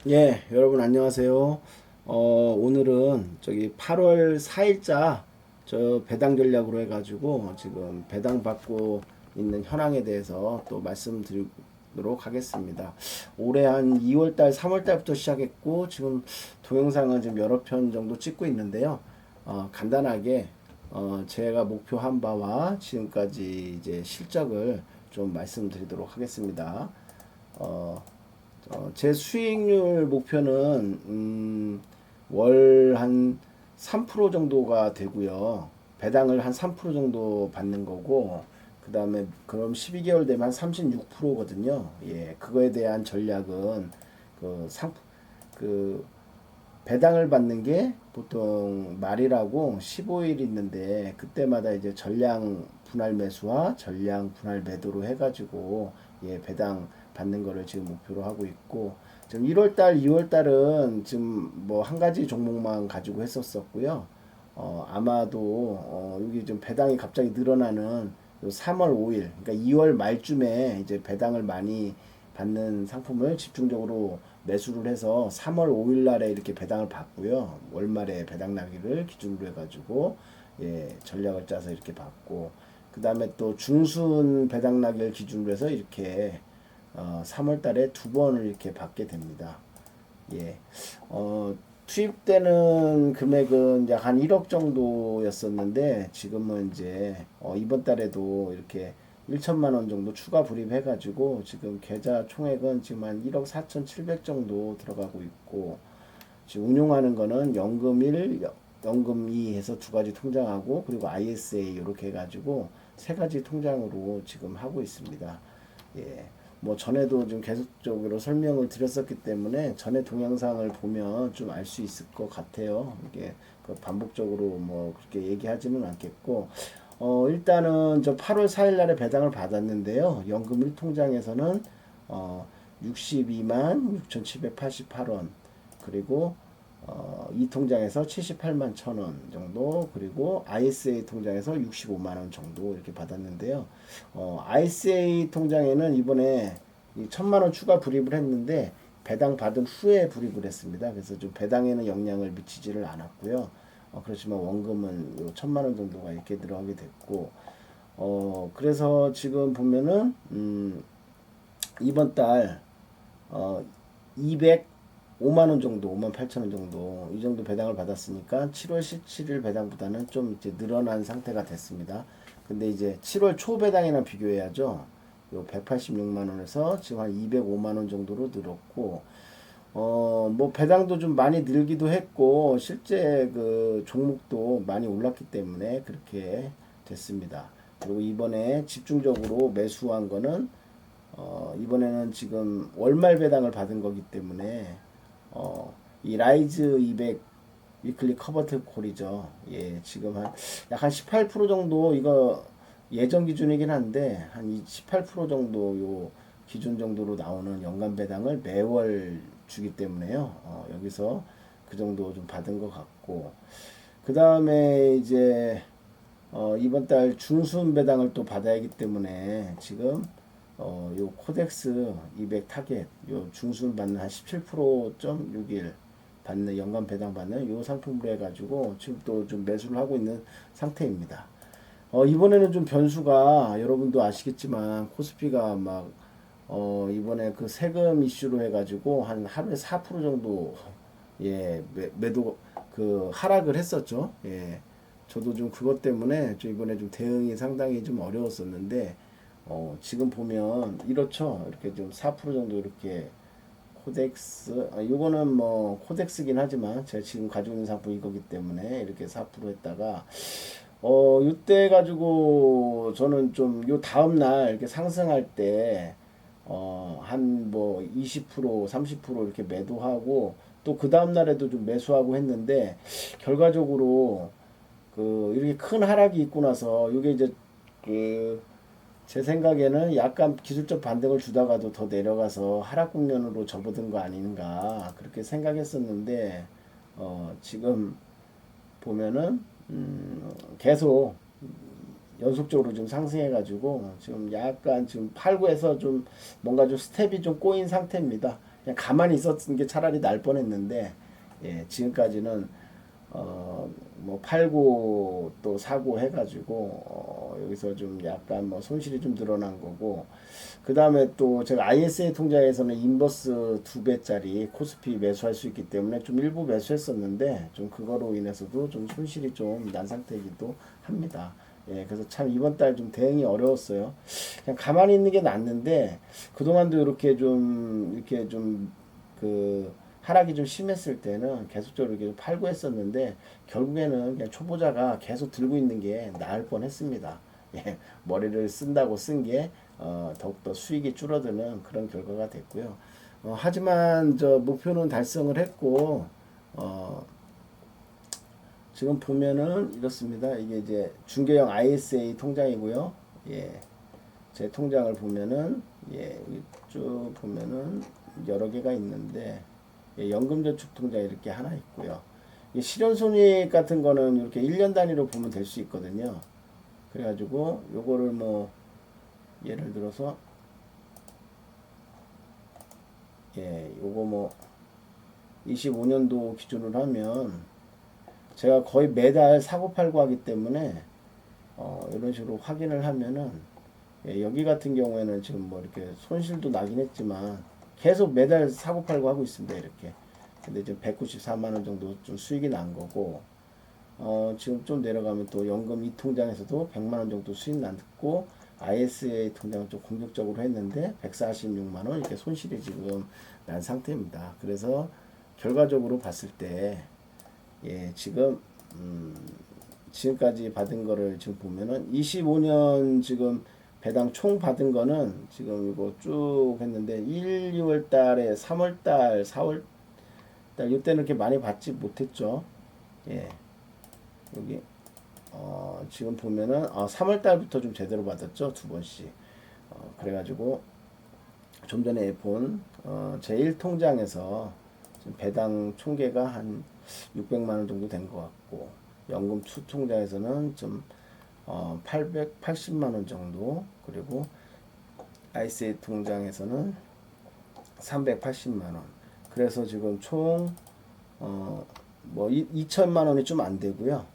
예, 여러분 안녕하세요. 오늘은 저기 8월 4일자 저 배당 전략으로 해가지고 지금 배당 받고 있는 현황에 대해서 또 말씀드리도록 하겠습니다. 올해 한 2월달, 3월달부터 시작했고 지금 동영상은 지금 여러 편 정도 찍고 있는데요. 간단하게 제가 목표한 바와 지금까지 이제 실적을 좀 말씀드리도록 하겠습니다. 어, 제 수익률 목표는 월 한 3% 정도가 되고요. 배당을 한 3% 정도 받는 거고, 그 다음에 그럼 12개월 되면 한 36%거든요. 예, 그거에 대한 전략은 그 그 배당을 받는 게 보통 말이라고 15일 있는데 그때마다 이제 전량 분할 매수와 전량 분할 매도로 해가지고 예 배당 받는 거를 지금 목표로 하고 있고 지금 1월달, 2월달은 지금 뭐 한 가지 종목만 가지고 했었었고요. 아마도 여기 좀 배당이 갑자기 늘어나는 3월 5일, 그러니까 2월 말쯤에 이제 배당을 많이 받는 상품을 집중적으로 매수를 해서 3월 5일 날에 이렇게 배당을 받고요. 월말에 배당 나기를 기준으로 해가지고 예, 전략을 짜서 이렇게 받고 그 다음에 또 중순 배당 나기를 기준으로 해서 이렇게 3월 달에 두 번을 이렇게 받게 됩니다. 예. 투입되는 금액은 약 한 1억 정도였었는데 지금은 이제 이번 달에도 이렇게 1천만 원 정도 추가 불입해 가지고 지금 계좌 총액은 지금 한 1억 4,700 정도 들어가고 있고 지금 운용하는 거는 연금 1, 연금 2 해서 두 가지 통장하고 그리고 ISA 이렇게 해 가지고 세 가지 통장으로 지금 하고 있습니다. 예. 뭐 전에도 좀 계속적으로 설명을 드렸었기 때문에 전에 동영상을 보면 좀 알 수 있을 것 같아요. 이게 그 반복적으로 뭐 그렇게 얘기하지는 않겠고 일단은 저 8월 4일 날에 배당을 받았는데요. 연금 1통장에서는 62만 6,788원 그리고 이 통장에서 78만 1,000원 정도 그리고 ISA 통장에서 65만 원 정도 이렇게 받았는데요. ISA 통장에는 이번에 1,000만 원 추가 불입을 했는데 배당 받은 후에 불입을 했습니다. 그래서 좀 배당에는 영향을 미치지를 않았고요. 그렇지만 원금은 1,000만 원 정도가 이렇게 들어가게 됐고 그래서 지금 보면은 이번 달 어, 205만 원 정도, 5만 8천 원 정도 이 정도 배당을 받았으니까 7월 17일 배당보다는 좀 이제 늘어난 상태가 됐습니다. 근데 이제 7월 초 배당이랑 비교해야죠. 요 186만 원에서 지금 한 205만 원 정도로 늘었고 뭐 배당도 좀 많이 늘기도 했고 실제 그 종목도 많이 올랐기 때문에 그렇게 됐습니다. 그리고 이번에 집중적으로 매수한 거는 이번에는 지금 월말 배당을 받은 거기 때문에 이 라이즈 200 위클리 커버트 콜이죠. 예, 지금 한 약 한 18% 정도 이거 예전 기준이긴 한데 한 18% 정도 요 기준 정도로 나오는 연간 배당을 매월 주기 때문에요. 여기서 그 정도 좀 받은 것 같고 그 다음에 이제 이번 달 중순 배당을 또 받아야 하기 때문에 지금 요 코덱스 200 타겟 요 중순 받는 한 17%.61 받는 연간 배당 받는 요 상품으로 해가지고 지금 또 좀 매수를 하고 있는 상태입니다. 이번에는 좀 변수가 여러분도 아시겠지만 코스피가 막 이번에 그 세금 이슈로 해가지고 한 하루에 4% 정도 예 매도 그 하락을 했었죠. 예 저도 좀 그것 때문에 좀 이번에 좀 대응이 상당히 좀 어려웠었는데 지금 보면 이렇죠. 이렇게 좀 4% 정도 이렇게 코덱스 이거는 뭐 코덱스긴 하지만 제가 지금 가지고 있는 상품 이거기 때문에 이렇게 4% 했다가 이때 가지고 저는 좀 요 다음 날 이렇게 상승할 때 한 뭐 20% 30% 이렇게 매도하고 또 그 다음 날에도 좀 매수하고 했는데 결과적으로 그 이렇게 큰 하락이 있고 나서 이게 이제 그 제 생각에는 약간 기술적 반등을 주다가도 더 내려가서 하락 국면으로 접어든 거 아닌가 그렇게 생각했었는데 지금 보면은 계속 연속적으로 좀 상승해가지고 지금 약간 지금 8구에서 좀 뭔가 좀 스텝이 좀 꼬인 상태입니다. 그냥 가만히 있었던 게 차라리 날 뻔했는데, 예, 지금까지는 뭐 팔고 또 사고 해가지고 여기서 좀 약간 뭐 손실이 좀 늘어난 거고, 그 다음에 또 제가 ISA 통장에서는 인버스 2배짜리 코스피 매수할 수 있기 때문에 좀 일부 매수했었는데, 좀 그거로 인해서도 좀 손실이 좀 난 상태이기도 합니다. 예, 그래서 참 이번 달 좀 대응이 어려웠어요. 그냥 가만히 있는 게 낫는데, 그동안도 이렇게 좀 그 하락이 좀 심했을 때는 계속적으로 이렇게 팔고 했었는데, 결국에는 그냥 초보자가 계속 들고 있는 게 나을 뻔했습니다. 예, 머리를 쓴다고 쓴 게 더욱더 수익이 줄어드는 그런 결과가 됐고요. 하지만 저 목표는 달성을 했고, 어, 지금 보면은 이렇습니다. 이게 이제 중개형 ISA 통장이고요. 예, 제 통장을 보면은, 예, 쭉 보면은 여러 개가 있는데, 예, 연금저축 통장 이렇게 하나 있고요. 이 실현손익 같은 거는 이렇게 1년 단위로 보면 될 수 있거든요. 그래가지고 요거를 뭐 예를 들어서, 예, 요거 뭐 25년도 기준으로 하면 제가 거의 매달 사고 팔고 하기 때문에 이런 식으로 확인을 하면은, 예, 여기 같은 경우에는 지금 뭐 이렇게 손실도 나긴 했지만 계속 매달 사고 팔고 하고 있습니다. 이렇게. 근데 지금 194만 원 정도 좀 수익이 난 거고, 지금 좀 내려가면 또 연금 이 통장에서도 100만 원 정도 수익 났고, ISA 통장은 좀 공격적으로 했는데 146만 원 이렇게 손실이 지금 난 상태입니다. 그래서 결과적으로 봤을 때, 예, 지금까지 받은 거를 지금 보면은 25년 지금 배당 총 받은 거는 지금 이거 쭉 했는데 1, 2월 달에 3월 달, 4월 달 이때는 이렇게 많이 받지 못했죠. 예. 여기 지금 보면은 3월 달부터 좀 제대로 받았죠. 두 번씩. 그래가지고 좀 전에 본 제1통장에서 지금 배당 총계가 한 600만 원 정도 된 것 같고, 연금 투 통장에서는 좀 880만 원 정도, 그리고 ICA 통장에서는 380만 원. 그래서 지금 총 뭐 2천만 원이 좀 안 되고요.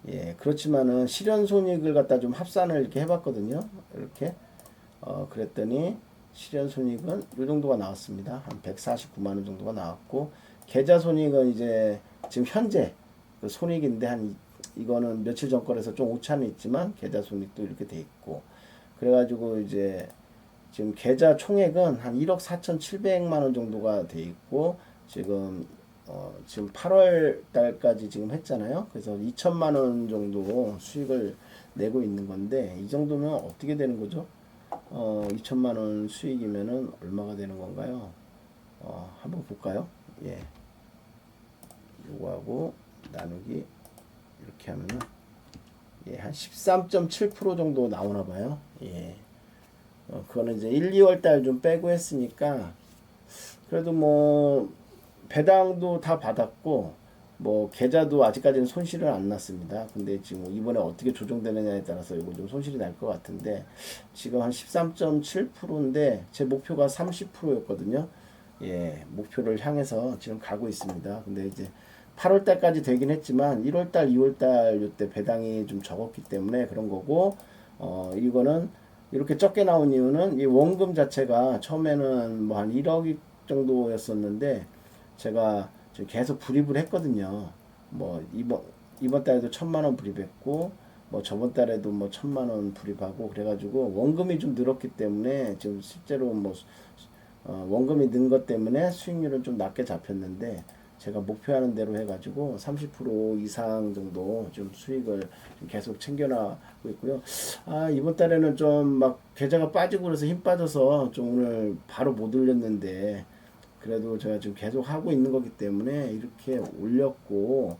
예, 그렇지만은 실현손익을 갖다 좀 합산을 이렇게 해봤거든요. 이렇게 그랬더니 실현손익은 이 정도가 나왔습니다. 한 149만 원 정도가 나왔고, 계좌손익은 이제 지금 현재 그 손익인데 한 이거는 며칠 전 거라서 좀 오차는 있지만 계좌손익도 이렇게 돼 있고, 그래가지고 이제 지금 계좌 총액은 한 1억 4,700만 원 정도가 돼 있고, 지금 8월 달까지 지금 했잖아요. 그래서 2천만 원 정도 수익을 내고 있는 건데, 이 정도면 어떻게 되는 거죠? 2천만 원 수익이면은 얼마가 되는 건가요? 한번 볼까요? 예. 요거하고 나누기 이렇게 하면은, 예, 한 13.7% 정도 나오나 봐요. 예. 그거는 이제 1, 2월 달 좀 빼고 했으니까, 그래도 뭐 배당도 다 받았고, 뭐 계좌도 아직까지는 손실은 안 났습니다. 근데 지금 이번에 어떻게 조정되느냐에 따라서 이거 좀 손실이 날 것 같은데, 지금 한 13.7%인데 제 목표가 30%였거든요. 예, 목표를 향해서 지금 가고 있습니다. 근데 이제 8월 달까지 되긴 했지만 1월 달, 2월 달 이때 배당이 좀 적었기 때문에 그런 거고, 이거는 이렇게 적게 나온 이유는 이 원금 자체가 처음에는 뭐 한 1억 정도였었는데, 제가 지금 계속 불입을 했거든요. 뭐 이번 달에도 1,000만 원 불입했고, 뭐 저번 달에도 뭐 1,000만 원 불입하고, 그래가지고 원금이 좀 늘었기 때문에 지금 실제로 뭐 원금이 는 것 때문에 수익률은 좀 낮게 잡혔는데, 제가 목표하는 대로 해가지고 30% 이상 정도 좀 수익을 좀 계속 챙겨나가고 있고요. 이번 달에는 좀 막 계좌가 빠지고 그래서 힘 빠져서 좀 오늘 바로 못 올렸는데, 그래도 제가 지금 계속 하고 있는 거기 때문에 이렇게 올렸고,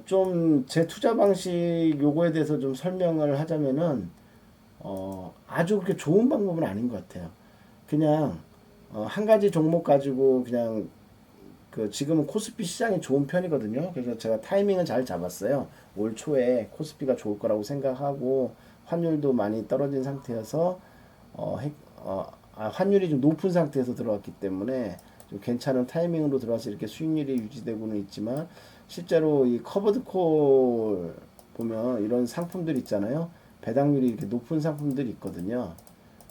좀 제 투자 방식 요거에 대해서 좀 설명을 하자면은, 아주 그렇게 좋은 방법은 아닌 것 같아요. 그냥 한 가지 종목 가지고 그냥 지금은 코스피 시장이 좋은 편이거든요. 그래서 제가 타이밍을 잘 잡았어요. 올 초에 코스피가 좋을 거라고 생각하고, 환율도 많이 떨어진 상태여서 환율이 좀 높은 상태에서 들어왔기 때문에 좀 괜찮은 타이밍으로 들어와서 이렇게 수익률이 유지되고는 있지만, 실제로 이 커버드 콜 보면 이런 상품들 있잖아요. 배당률이 이렇게 높은 상품들이 있거든요.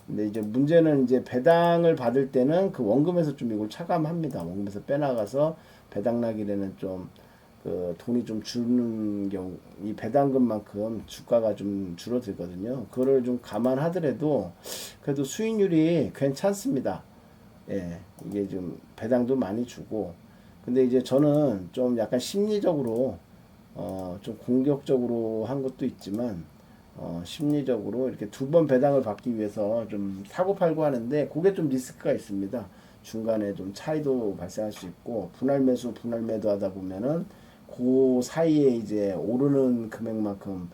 근데 이제 문제는 이제 배당을 받을 때는 그 원금에서 좀 이걸 차감합니다. 원금에서 빼나가서 배당 나길에는 좀 그 돈이 좀 주는 경우, 이 배당금만큼 주가가 좀 줄어들거든요. 그거를 좀 감안하더라도 그래도 수익률이 괜찮습니다. 예, 이게 좀 배당도 많이 주고. 근데 이제 저는 좀 약간 심리적으로 좀 공격적으로 한 것도 있지만, 심리적으로 이렇게 두 번 배당을 받기 위해서 좀 사고 팔고 하는데, 그게 좀 리스크가 있습니다. 중간에 좀 차이도 발생할 수 있고, 분할 매수, 분할 매도 하다 보면은 그 사이에 이제 오르는 금액만큼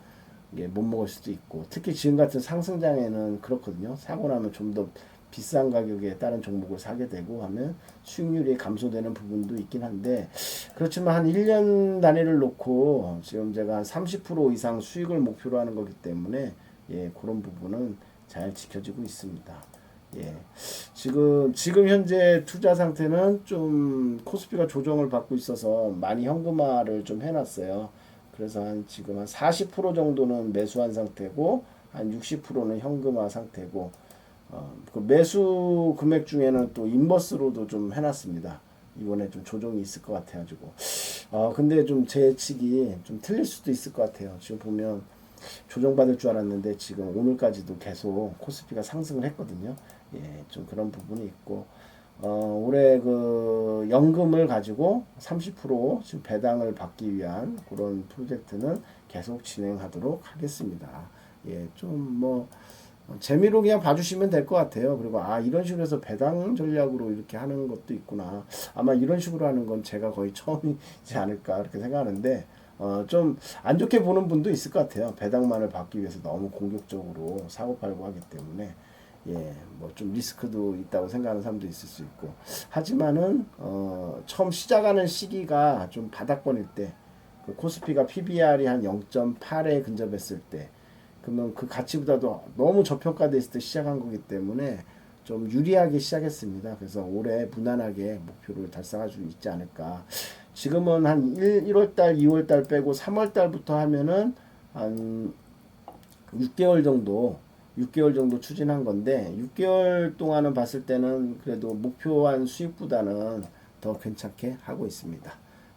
이게 못 먹을 수도 있고, 특히 지금 같은 상승장에는 그렇거든요. 사고 나면 좀 더 비싼 가격에 다른 종목을 사게 되고 하면 수익률이 감소되는 부분도 있긴 한데, 그렇지만 한 1년 단위를 놓고 지금 제가 한 30% 이상 수익을 목표로 하는 거기 때문에, 예, 그런 부분은 잘 지켜지고 있습니다. 예. 지금 현재 투자 상태는 좀 코스피가 조정을 받고 있어서 많이 현금화를 좀 해놨어요. 그래서 지금 한 40% 정도는 매수한 상태고, 한 60%는 현금화 상태고, 그 매수 금액 중에는 또 인버스로도 좀 해놨습니다. 이번에 좀 조정이 있을 것 같아가지고. 근데 좀 제 예측이 좀 틀릴 수도 있을 것 같아요. 지금 보면 조정받을 줄 알았는데 지금 오늘까지도 계속 코스피가 상승을 했거든요. 예, 좀 그런 부분이 있고, 올해 그 연금을 가지고 30% 지금 배당을 받기 위한 그런 프로젝트는 계속 진행하도록 하겠습니다. 예, 좀 뭐 재미로 그냥 봐주시면 될 것 같아요. 그리고 이런 식으로 해서 배당 전략으로 이렇게 하는 것도 있구나. 아마 이런 식으로 하는 건 제가 거의 처음이지 않을까 그렇게 생각하는데, 좀 안 좋게 보는 분도 있을 것 같아요. 배당만을 받기 위해서 너무 공격적으로 사고 팔고 하기 때문에. 예, 뭐 좀 리스크도 있다고 생각하는 사람도 있을 수 있고. 하지만은 처음 시작하는 시기가 좀 바닥권일 때, 그 코스피가 PBR이 한 0.8에 근접했을 때, 그러면 그 가치보다도 너무 저평가돼 있을 때 시작한 거기 때문에 좀 유리하게 시작했습니다. 그래서 올해 무난하게 목표를 달성할 수 있지 않을까. 지금은 한 1월달, 2월달 빼고 3월달부터 하면은 한 6개월 정도 추진한 건데, 6개월 동안은 봤을 때는 그래도 목표한 수익보다는 더 괜찮게 하고 있습니다.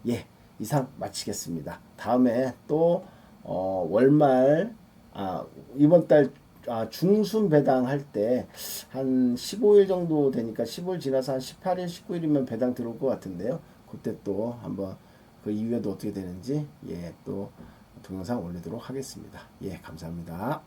예, 이상 마치겠습니다. 다음에 또 월말, 이번 달 중순 배당 할 때 한 15일 정도 되니까, 15일 지나서 한 18일, 19일이면 배당 들어올 것 같은데요. 그때 또 한번 그 이후에도 어떻게 되는지, 예, 또 동영상 올리도록 하겠습니다. 예, 감사합니다.